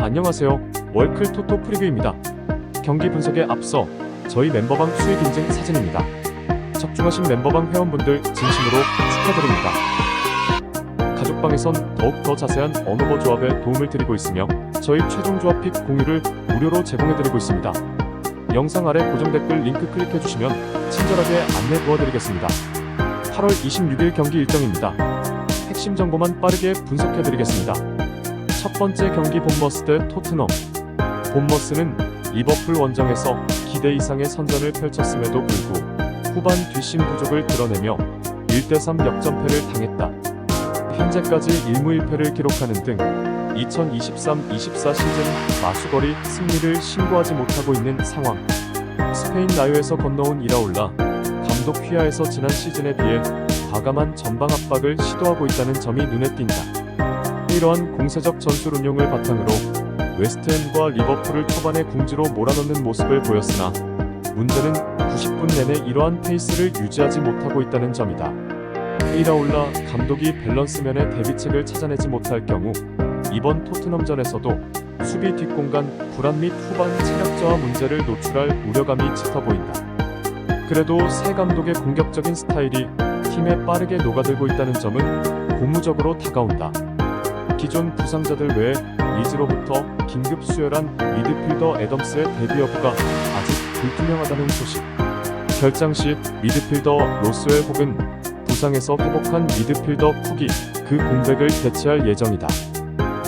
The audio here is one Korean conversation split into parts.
안녕하세요. 월클 토토 프리뷰입니다. 경기 분석에 앞서 저희 멤버방 수익 인증 사진입니다. 적중하신 멤버방 회원분들 진심으로 축하드립니다. 가족방에선 더욱 더 자세한 언어버 조합에 도움을 드리고 있으며 저희 최종 조합 픽 공유를 무료로 제공해드리고 있습니다. 영상 아래 고정 댓글 링크 클릭해주시면 친절하게 안내 도와드리겠습니다. 8월 26일 경기 일정입니다. 핵심 정보만 빠르게 분석해드리겠습니다. 첫 번째 경기 본머스 대 토트넘. 본머스는 리버풀 원정에서 기대 이상의 선전을 펼쳤음에도 불구하고 후반 뒷심 부족을 드러내며 1대3 역전패를 당했다. 현재까지 1무 1패를 기록하는 등 2023-24 시즌 마수거리 승리를 신고하지 못하고 있는 상황. 스페인 라요에서 건너온 이라올라 감독 휘하에서 지난 시즌에 비해 과감한 전방 압박을 시도하고 있다는 점이 눈에 띈다. 이러한 공세적 전술 운용을 바탕으로 웨스트햄과 리버풀을 초반에 궁지로 몰아넣는 모습을 보였으나 문제는 90분 내내 이러한 페이스를 유지하지 못하고 있다는 점이다. 이라올라 감독이 밸런스면의 대비책을 찾아내지 못할 경우 이번 토트넘전에서도 수비 뒷공간 불안 및 후반 체력 저하 문제를 노출할 우려감이 짙어 보인다. 그래도 새 감독의 공격적인 스타일이 팀에 빠르게 녹아들고 있다는 점은 고무적으로 다가온다. 기존 부상자들 외에 리즈로부터 긴급 수혈한 미드필더 애덤스의 데뷔 여부가 아직 불투명하다는 소식. 결장 시 미드필더 로스웰 혹은 부상에서 회복한 미드필더 쿡이 그 공백을 대체할 예정이다.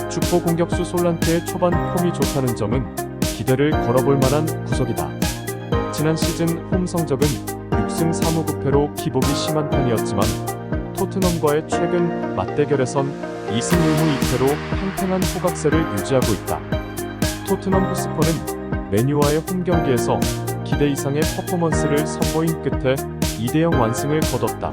주포 공격수 솔란테의 초반 폼이 좋다는 점은 기대를 걸어볼 만한 구석이다. 지난 시즌 홈 성적은 6승 3무 9패로 기복이 심한 편이었지만 토트넘과의 최근 맞대결에선 2승 1무 2패로 팽팽한 호각세를 유지하고 있다. 토트넘 호스퍼는 메뉴와의 홈 경기에서 기대 이상의 퍼포먼스를 선보인 끝에 2대0 완승을 거뒀다.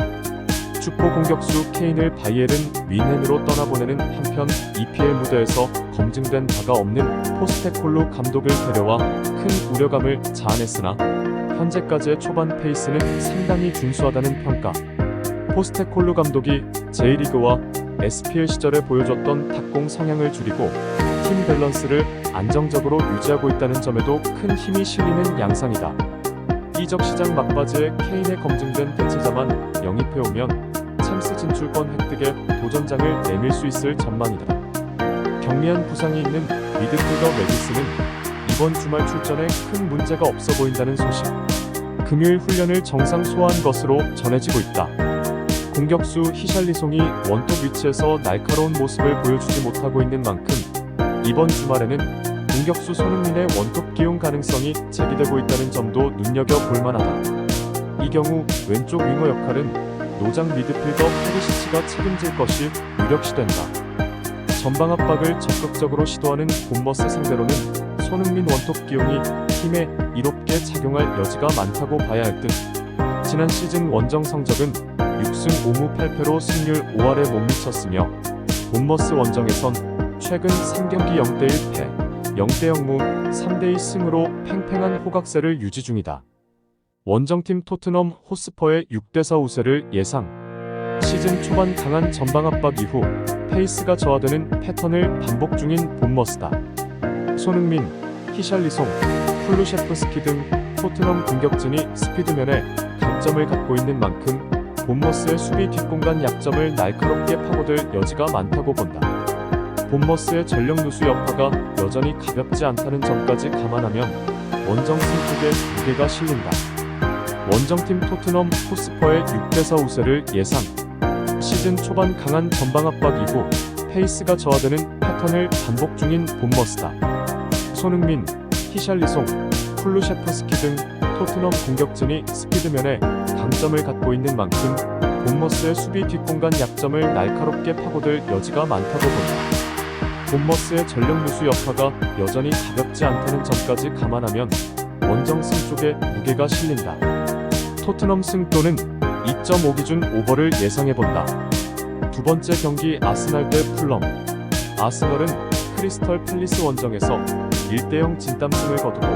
주포 공격수 케인을 바이에른 뮌헨으로 떠나보내는 한편 EPL 무대에서 검증된 바가 없는 포스테콜로 감독을 데려와 큰 우려감을 자아냈으나 현재까지의 초반 페이스는 상당히 준수하다는 평가. 포스테콜로 감독이 J리그와 SPL 시절에 보여줬던 탁공 성향을 줄이고 팀 밸런스를 안정적으로 유지하고 있다는 점에도 큰 힘이 실리는 양상이다. 이적 시장 막바지에 케인의 검증된 대체자만 영입해오면 챔스 진출권 획득에 도전장을 내밀 수 있을 전망이다. 경미한 부상이 있는 미드필더 메디스는 이번 주말 출전에 큰 문제가 없어 보인다는 소식. 금요일 훈련을 정상 소화한 것으로 전해지고 있다. 공격수 히샬리송이 원톱 위치에서 날카로운 모습을 보여주지 못하고 있는 만큼 이번 주말에는 공격수 손흥민의 원톱 기용 가능성이 제기되고 있다는 점도 눈여겨볼 만하다. 이 경우 왼쪽 윙어 역할은 노장 미드필더 페리시치가 책임질 것이 유력시된다. 전방 압박을 적극적으로 시도하는 본머스 상대로는 손흥민 원톱 기용이 팀에 이롭게 작용할 여지가 많다고 봐야 할 듯. 지난 시즌 원정 성적은 6승 5무 8패로 승률 5할에 못 미쳤으며 본머스 원정에선 최근 3경기 0대1패, 0대0무, 3대2 승으로 팽팽한 호각세를 유지 중이다. 원정팀 토트넘 호스퍼의 6대4 우세를 예상. 시즌 초반 강한 전방 압박 이후 페이스가 저하되는 패턴을 반복 중인 본머스다. 손흥민, 히샬리송, 쿨루셰프스키 등 토트넘 공격진이 스피드면에 강점을 갖고 있는 만큼 본머스의 수비 뒷공간 약점을 날카롭게 파고들 여지가 많다고 본다. 본머스의 전력 누수 여파가 여전히 가볍지 않다는 점까지 감안하면 원정 승 쪽에 무게가 실린다. 원정팀 토트넘 호스퍼의 6대4 우세를 예상. 시즌 초반 강한 전방 압박 이후 페이스가 저하되는 패턴을 반복 중인 본머스다. 손흥민, 히샬리송, 쿨루셰프스키 등 토트넘 공격진이 스피드면에 강점을 갖고 있는 만큼 본머스의 수비 뒷공간 약점을 날카롭게 파고들 여지가 많다고 본다. 본머스의 전력 누수 여파가 여전히 가볍지 않다는 점까지 감안하면 원정 승 쪽에 무게가 실린다. 토트넘 승또는 2.5 기준 오버를 예상해본다. 두 번째 경기 아스날 대 풀럼. 아스널은 크리스털 팰리스 원정에서 1대0 진땀승을 거두고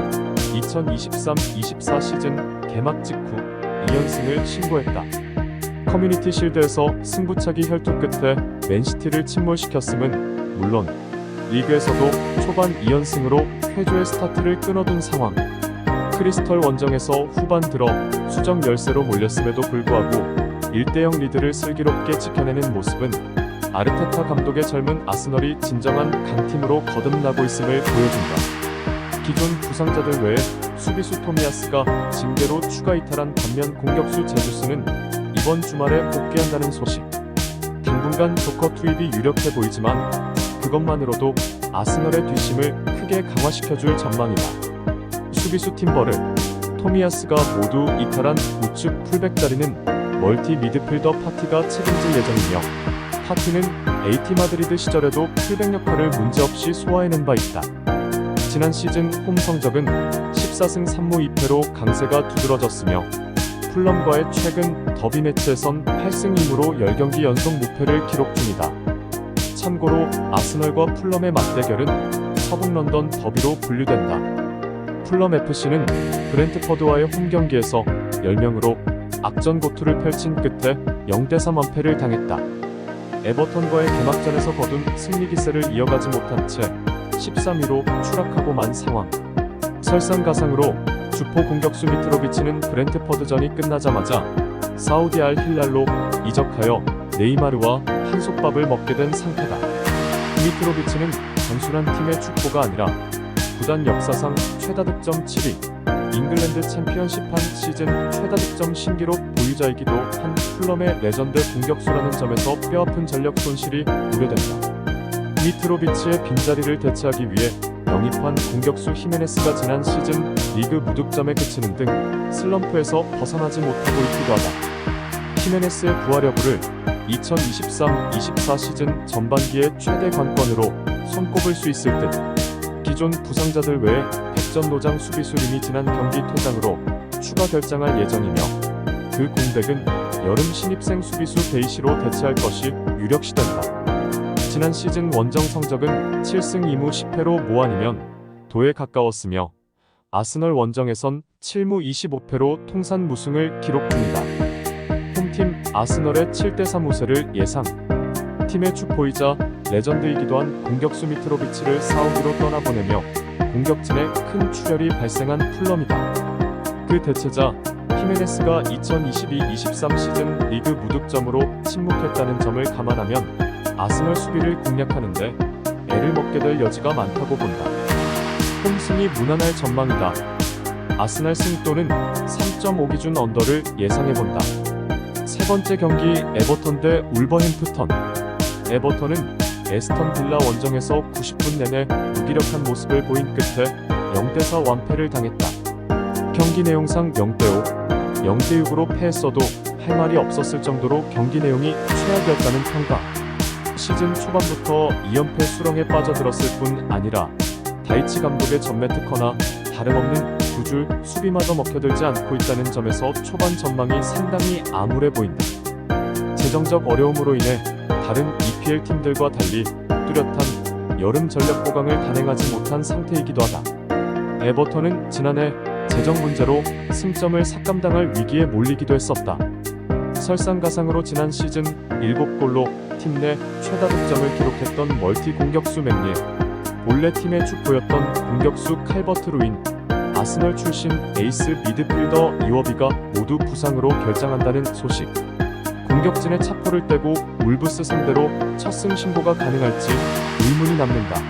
2023-24 시즌 개막 직후 2연승을 신고했다. 커뮤니티 실드에서 승부차기 혈투 끝에 맨시티를 침몰시켰음은 물론 리그에서도 초반 2연승으로 쾌조의 스타트를 끊어둔 상황. 크리스털 원정에서 후반 들어 수적 열세로 몰렸음에도 불구하고 1대0 리드를 슬기롭게 지켜내는 모습은 아르테타 감독의 젊은 아스널이 진정한 강팀으로 거듭나고 있음을 보여준다. 기존 부상자들 외에 수비수 토미야스가 징계로 추가 이탈한 반면 공격수 제주스는 이번 주말에 복귀한다는 소식. 당분간 조커 투입이 유력해 보이지만 그것만으로도 아스널의 뒷심을 크게 강화시켜줄 전망이다. 수비수 팀버를, 토미야스가 모두 이탈한 우측 풀백 자리는 멀티 미드필더 파티가 책임질 예정이며 파티는 AT 마드리드 시절에도 풀백 역할을 문제없이 소화해낸 바 있다. 지난 시즌 홈 성적은 14승 3무 2패로 강세가 두드러졌으며 풀럼과의 최근 더비 매치에선 8승 2무로 10경기 연속 무패를 기록 중이다. 참고로 아스널과 풀럼의 맞대결은 서북 런던 더비로 분류된다. 풀럼 FC는 브렌트퍼드와의 홈 경기에서 10명으로 악전고투를 펼친 끝에 0대3 완패를 당했다. 에버턴과의 개막전에서 거둔 승리 기세를 이어가지 못한 채 13위로 추락하고 만 상황. 설상가상으로 주포 공격수 미트로비치는 브렌트퍼드전이 끝나자마자 사우디 알 힐랄로 이적하여 네이마르와 한솥밥을 먹게 된 상태다. 미트로비치는 단순한 팀의 축포가 아니라 구단 역사상 최다 득점 7위, 잉글랜드 챔피언십 한 시즌 최다 득점 신기록 보유자이기도 한 풀럼의 레전드 공격수라는 점에서 뼈아픈 전력 손실이 우려된다. 미트로비치의 빈자리를 대체하기 위해 영입한 공격수 히메네스가 지난 시즌 리그 무득점에 그치는 등 슬럼프에서 벗어나지 못하고 있기도 하다. 히메네스의 부활 여부를 2023-24 시즌 전반기의 최대 관건으로 손꼽을 수 있을 듯. 기존 부상자들 외에 백전노장 수비수 림이 지난 경기 퇴장으로 추가 결장할 예정이며 그 공백은 여름 신입생 수비수 베이시로 대체할 것이 유력시된다. 지난 시즌 원정 성적은 7승 2무 10패로 모아니면 도에 가까웠으며 아스널 원정에선 7무 25패로 통산 무승을 기록 중이다. 홈팀 아스널의 7대3 우세를 예상. 팀의 축포이자 레전드이기도 한 공격수 미트로비치를 사우디로 떠나보내며 공격진에 큰 출혈이 발생한 풀럼이다. 그 대체자 히메네스가 2022-23 시즌 리그 무득점으로 침묵했다는 점을 감안하면 아스널 수비를 공략하는데 애를 먹게 될 여지가 많다고 본다. 홈승이 무난할 전망이다. 아스날 승 또는 3.5 기준 언더를 예상해본다. 세 번째 경기 에버턴 대 울버햄프턴. 에버턴은 에스턴 빌라 원정에서 90분 내내 무기력한 모습을 보인 끝에 0대4 완패를 당했다. 경기 내용상 0대5, 0대6으로 패했어도 할 말이 없었을 정도로 경기 내용이 최악이었다는 평가. 시즌 초반부터 2연패 수렁에 빠져들었을 뿐 아니라 다이치 감독의 전매 특허나 다름없는 두 줄 수비마저 먹혀들지 않고 있다는 점에서 초반 전망이 상당히 암울해 보인다. 재정적 어려움으로 인해 다른 EPL 팀들과 달리 뚜렷한 여름 전력 보강을 단행하지 못한 상태이기도 하다. 에버턴은 지난해 재정 문제로 승점을 삭감당할 위기에 몰리기도 했었다. 설상가상으로 지난 시즌 7골로 팀 내 최다 득점을 기록했던 멀티 공격수 맥리에, 본래 팀의 축포였던 공격수 칼버트 루인, 아스널 출신 에이스 미드필더 이워비가 모두 부상으로 결장한다는 소식. 공격진의 차포를 떼고 울브스 상대로 첫 승 신고가 가능할지 의문이 남는다.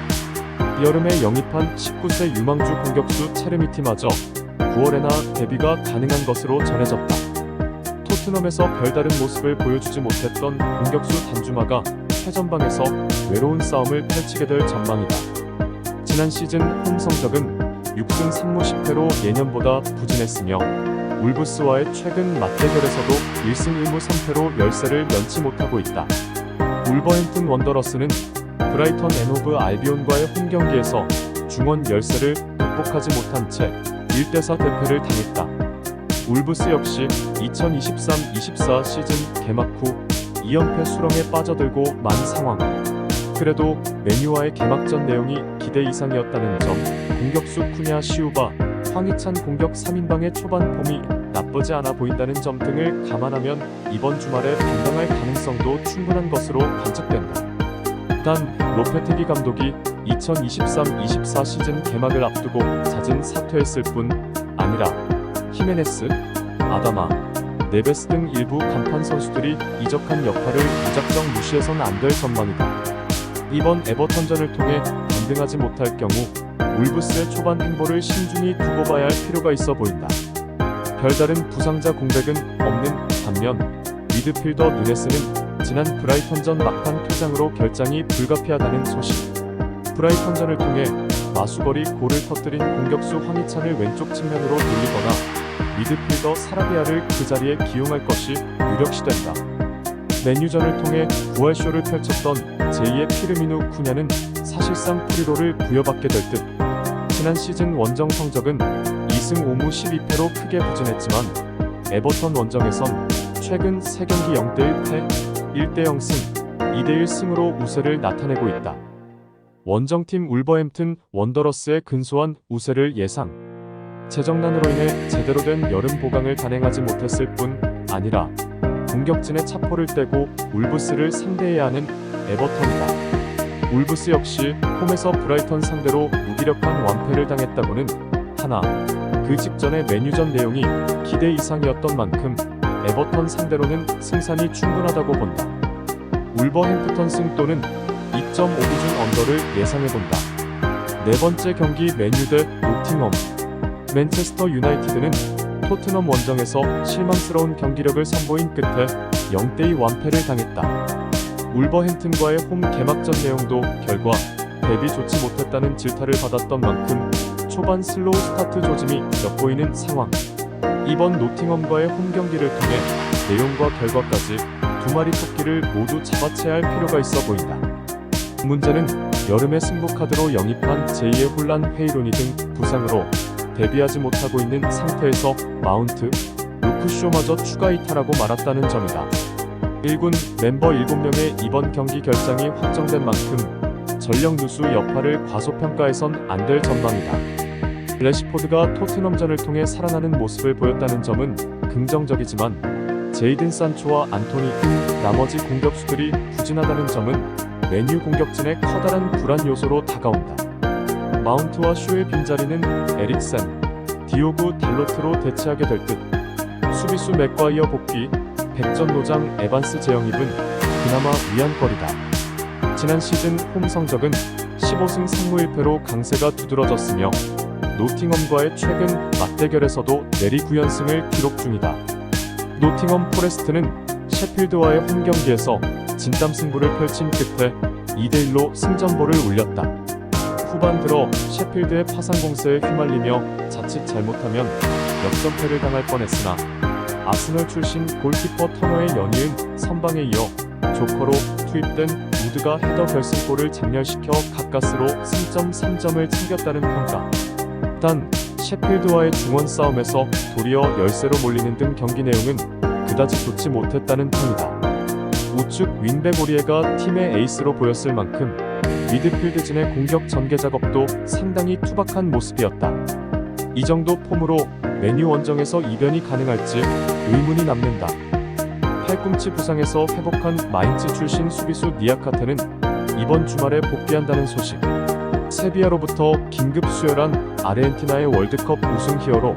여름에 영입한 19세 유망주 공격수 체르미티마저 9월에나 데뷔가 가능한 것으로 전해졌다. 토트넘에서 별다른 모습을 보여주지 못했던 공격수 단주마가 최전방에서 외로운 싸움을 펼치게 될 전망이다. 지난 시즌 홈 성적은 6승 3무 10패로 예년보다 부진했으며 울브스와의 최근 맞대결에서도 1승 1무 3패로 열세를 면치 못하고 있다. 울버햄튼 원더러스는 브라이턴 앤 호브 알비온과의 홈 경기에서 중원 열세를 극복하지 못한 채 1대4 대패를 당했다. 울브스 역시 2023-24 시즌 개막 후 2연패 수렁에 빠져들고 만 상황. 그래도 메뉴와의 개막전 내용이 기대 이상이었다는 점, 공격수 쿠냐 시우바, 황희찬 공격 3인방의 초반 폼이 나쁘지 않아 보인다는 점 등을 감안하면 이번 주말에 감당할 가능성도 충분한 것으로 관측된다. 단 로페테기 감독이 2023-24 시즌 개막을 앞두고 잦은 사퇴했을 뿐 아니라 히메네스, 아다마, 네베스 등 일부 간판 선수들이 이적한 여파를 무작정 무시해선 안 될 전망이다. 이번 에버턴전을 통해 반등하지 못할 경우 울브스의 초반 행보를 신중히 두고 봐야 할 필요가 있어 보인다. 별다른 부상자 공백은 없는 반면 미드필더 누네스는 지난 브라이턴전 막판 퇴장으로 결장이 불가피하다는 소식. 브라이턴전을 통해 마수거리 골을 터뜨린 공격수 황희찬을 왼쪽 측면으로 돌리거나 미드필더 사라비아를 그 자리에 기용할 것이 유력시된다. 맨유전을 통해 부활쇼를 펼쳤던 제2의 피르미누 쿠냐는 사실상 프리로를 부여받게 될 듯. 지난 시즌 원정 성적은 2승 5무 12패로 크게 부진했지만 에버턴 원정에선 최근 3경기 0대1 패, 1대0 승, 2대1 승으로 우세를 나타내고 있다. 원정팀 울버햄튼 원더러스의 근소한 우세를 예상. 재정난으로 인해 제대로 된 여름 보강을 단행하지 못했을 뿐 아니라 공격진의 차포를 떼고 울브스를 상대해야 하는 에버턴이다. 울브스 역시 홈에서 브라이턴 상대로 무기력한 완패를 당했다고는 하나 그 직전의 맨유전 내용이 기대 이상이었던 만큼 에버턴 상대로는 승산이 충분하다고 본다. 울버햄프턴 승 또는 2.5 기준 언더를 예상해본다. 네 번째 경기 맨유 대 노팅엄. 맨체스터 유나이티드는 토트넘 원정에서 실망스러운 경기력을 선보인 끝에 0대2 완패를 당했다. 울버햄튼과의 홈 개막전 내용도 결과 대비 좋지 못했다는 질타를 받았던 만큼 초반 슬로우 스타트 조짐이 엿보이는 상황. 이번 노팅엄과의 홈 경기를 통해 내용과 결과까지 두 마리 토끼를 모두 잡아채야 할 필요가 있어 보인다. 문제는 여름의 승부 카드로 영입한 제2의 혼란 헤이로니 등 부상으로 데뷔하지 못하고 있는 상태에서 마운트, 루크쇼마저 추가 이탈하고 말았다는 점이다. 1군 멤버 7명의 이번 경기 결장이 확정된 만큼 전력 누수 여파를 과소평가해선 안 될 전망이다. 래시포드가 토트넘전을 통해 살아나는 모습을 보였다는 점은 긍정적이지만 제이든 산초와 안토니 등 나머지 공격수들이 부진하다는 점은 맨유 공격진의 커다란 불안 요소로 다가온다. 마운트와 쇼의 빈자리는 에릭센, 디오구 달로트로 대체하게 될 듯. 수비수 맥과이어 복귀, 백전노장 에반스 재영입은 그나마 위안거리다. 지난 시즌 홈 성적은 15승 3무 1패로 강세가 두드러졌으며 노팅엄과의 최근 맞대결에서도 내리 9연승을 기록 중이다. 노팅엄 포레스트는 셰필드와의 홈 경기에서 진땀 승부를 펼친 끝에 2대1로 승전보를 울렸다. 후반 들어 셰필드의 파상 공세에 휘말리며 자칫 잘못하면 역전패를 당할 뻔했으나 아스널 출신 골키퍼 터너의 연이은 선방에 이어 조커로 투입된 우드가 헤더 결승골을 장렬시켜 가까스로 승점 3점을 챙겼다는 평가. 단 셰필드와의 중원 싸움에서 도리어 열세로 몰리는 등 경기 내용은 그다지 좋지 못했다는 편이다. 우측 윙백 오리에가 팀의 에이스로 보였을 만큼 미드필드진의 공격 전개 작업도 상당히 투박한 모습이었다. 이 정도 폼으로 맨유 원정에서 이변이 가능할지 의문이 남는다. 팔꿈치 부상에서 회복한 마인츠 출신 수비수 니아카테는 이번 주말에 복귀한다는 소식. 세비야로부터 긴급 수혈한 아르헨티나의 월드컵 우승 히어로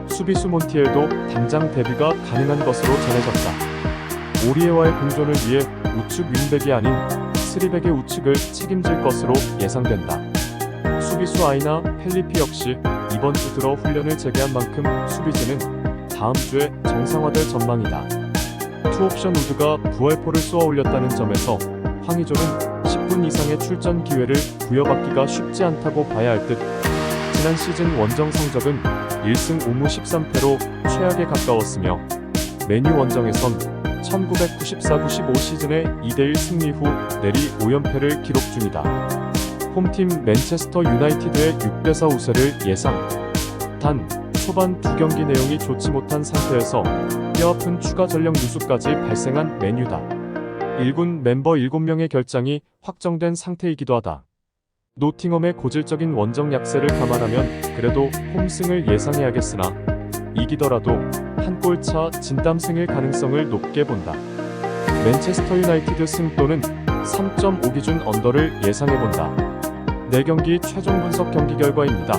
수비수 몬티엘도 당장 데뷔가 가능한 것으로 전해졌다. 오리에와의 공존을 위해 우측 윙백이 아닌 3백의 우측을 책임질 것으로 예상된다. 수비수 아이나 펠리피 역시 이번 주 들어 훈련을 재개한 만큼 수비진은 다음 주에 정상화될 전망이다. 투옵션 우드가 부활포를 쏘아 올렸다는 점에서 황의조는 10분 이상의 출전 기회를 부여받기가 쉽지 않다고 봐야 할 듯. 지난 시즌 원정 성적은 1승 5무 13패로 최악에 가까웠으며 맨유 원정에선 1994-95 시즌의 2대1 승리 후 내리 5연패를 기록 중이다. 홈팀 맨체스터 유나이티드의 6대4 우세를 예상. 단 초반 두 경기 내용이 좋지 못한 상태에서 뼈아픈 추가 전력 누수까지 발생한 맨유다. 1군 멤버 7명의 결장이 확정된 상태이기도 하다. 노팅엄의 고질적인 원정 약세를 감안하면 그래도 홈승을 예상해야겠으나 이기더라도 한 골차 진땀승일 가능성을 높게 본다. 맨체스터 유나이티드 승 또는 3.5 기준 언더를 예상해본다. 4경기 최종 분석 경기 결과입니다.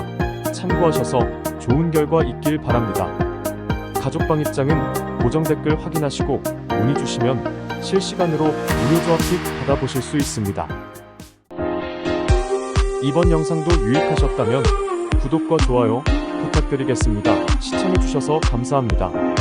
참고하셔서 좋은 결과 있길 바랍니다. 가족방 입장은 고정 댓글 확인하시고 문의 주시면 실시간으로 무료 조합 픽 받아보실 수 있습니다. 이번 영상도 유익하셨다면 구독과 좋아요 부탁드리겠습니다. 시청해주셔서 감사합니다.